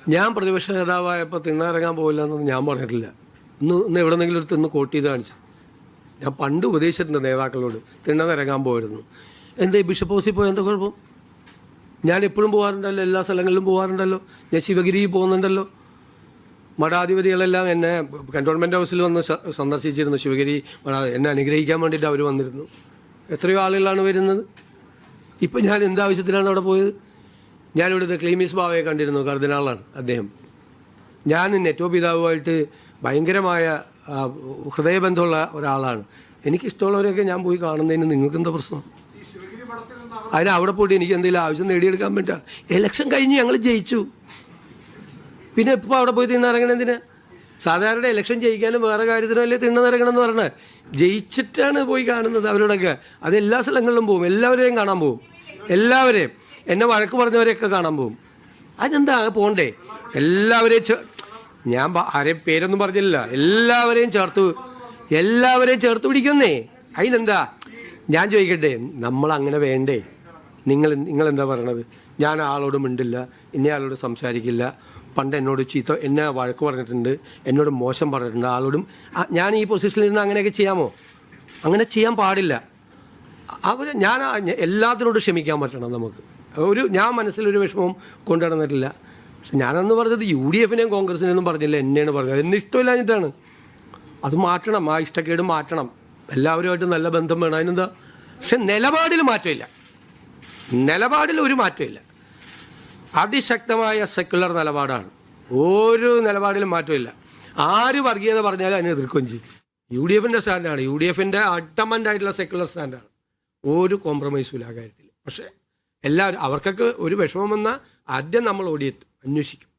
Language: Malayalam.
ഞാൻ പ്രതിപക്ഷ നേതാവായപ്പോൾ തിണ്ണയിറങ്ങാൻ പോകില്ല എന്നൊന്നും ഞാൻ പറഞ്ഞിട്ടില്ല. ഇന്ന് എവിടെന്നെങ്കിലും ഒരു തിന്ന് കോട്ട് ചെയ്ത് കാണിച്ചു. ഞാൻ പണ്ട് ഉപദേശിച്ചിട്ടുണ്ട് നേതാക്കളോട് തിണ്ണയിറങ്ങാൻ പോയിരുന്നു. എന്താ ബിഷപ്പ് ഹൗസിൽ പോയി എന്താ കുഴപ്പം? ഞാൻ എപ്പോഴും പോകാറുണ്ടല്ലോ, എല്ലാ സ്ഥലങ്ങളിലും പോകാറുണ്ടല്ലോ. ഞാൻ ശിവഗിരിയിൽ പോകുന്നുണ്ടല്ലോ. മഠാധിപതികളെല്ലാം എന്നെ കൻ്റോൺമെൻറ്റ് ഹൗസിൽ വന്ന് സന്ദർശിച്ചിരുന്നു. ശിവഗിരി എന്നെ അനുഗ്രഹിക്കാൻ വേണ്ടിയിട്ട് അവർ വന്നിരുന്നു. എത്രയോ ആളുകളാണ് വരുന്നത്. ഇപ്പം ഞാൻ എന്താവശ്യത്തിലാണ് അവിടെ പോയത്? ഞാനിവിടുത്തെ ക്ലീമീസ് ബാവയെ കണ്ടിരുന്നു. കർദിനാളാണ് അദ്ദേഹം. ഞാൻ നെറ്റോ പിതാവുമായിട്ട് ഭയങ്കരമായ ഹൃദയബന്ധമുള്ള ഒരാളാണ്. എനിക്കിഷ്ടമുള്ളവരെയൊക്കെ ഞാൻ പോയി കാണുന്നതിന് നിങ്ങൾക്ക് എന്താ പ്രശ്നം? അവിടെ പോയിട്ട് എനിക്ക് എന്തെങ്കിലും ആവശ്യം നേടിയെടുക്കാൻ പറ്റുക. ഇലക്ഷൻ കഴിഞ്ഞ് ഞങ്ങൾ ജയിച്ചു. പിന്നെ ഇപ്പോൾ അവിടെ പോയി തിണ്ണയിറങ്ങണം എന്തിനാ? സാധാരണ ഇലക്ഷൻ ജയിക്കാനും വേറെ കാര്യത്തിനും അല്ലേ തിണ്ണയിറങ്ങണം എന്ന് പറഞ്ഞാൽ. ജയിച്ചിട്ടാണ് പോയി കാണുന്നത് അവരോടൊക്കെ. അത് എല്ലാ സ്ഥലങ്ങളിലും പോകും, എല്ലാവരെയും കാണാൻ പോകും. എല്ലാവരെയും എന്നെ വഴക്ക് പറഞ്ഞവരെയൊക്കെ കാണാൻ പോകും. അതിനെന്താ പോകണ്ടേ? എല്ലാവരെയും ഞാൻ ആരെയും പേരൊന്നും പറഞ്ഞില്ല. എല്ലാവരെയും ചേർത്ത് പിടിക്കുന്നേ. അതിനെന്താ? ഞാൻ ചോദിക്കട്ടെ, നമ്മളങ്ങനെ വേണ്ടേ? നിങ്ങളെന്താ പറയണത്? ഞാൻ ആളോട് മിണ്ടില്ല, ഇന്ന ആളോട് സംസാരിക്കില്ല. പണ്ട് എന്നോട് എന്നെ വഴക്ക് പറഞ്ഞിട്ടുണ്ട്, എന്നോട് മോശം പറഞ്ഞിട്ടുണ്ട്. ആളോടും ഞാൻ ഈ പൊസിഷനിൽ നിന്ന് അങ്ങനെയൊക്കെ ചെയ്യാമോ? അങ്ങനെ ചെയ്യാൻ പാടില്ല. ഞാൻ എല്ലാത്തിനോടും ക്ഷമിക്കാൻ പറ്റണം നമുക്ക്. ഞാൻ മനസ്സിലൊരു വിഷമവും കൊണ്ടുനടന്നിട്ടില്ല. പക്ഷെ ഞാനന്ന് പറഞ്ഞത് UDF കോൺഗ്രസിനെയൊന്നും പറഞ്ഞില്ല, എന്നെയാണ് പറഞ്ഞത്. എന്നെ ഇഷ്ടമില്ലാഞ്ഞിട്ടാണ്. അത് മാറ്റണം, ആ ഇഷ്ടക്കേട് മാറ്റണം. എല്ലാവരുമായിട്ട് നല്ല ബന്ധം വേണം. അതിനെന്താ? പക്ഷെ നിലപാടിൽ മാറ്റമില്ല. നിലപാടിൽ ഒരു മാറ്റമില്ല. അതിശക്തമായ സെക്കുലർ നിലപാടാണ്. ഒരു നിലപാടിലും മാറ്റമില്ല. ആര് വർഗീയത പറഞ്ഞാലും അതിനെ എതിർക്കുകയും ചെയ്യും. UDF സ്റ്റാൻഡാണ്. UDF അൾട്ടമൻ്റായിട്ടുള്ള സെക്കുലർ സ്റ്റാൻഡാണ്. ഒരു കോംപ്രമൈസും ഇല്ല ആ കാര്യത്തിൽ. പക്ഷേ എല്ലാവരും അവർക്കൊക്കെ ഒരു വിഷമം വന്നാൽ ആദ്യം നമ്മൾ ഓടിയെത്തും, അന്വേഷിക്കും.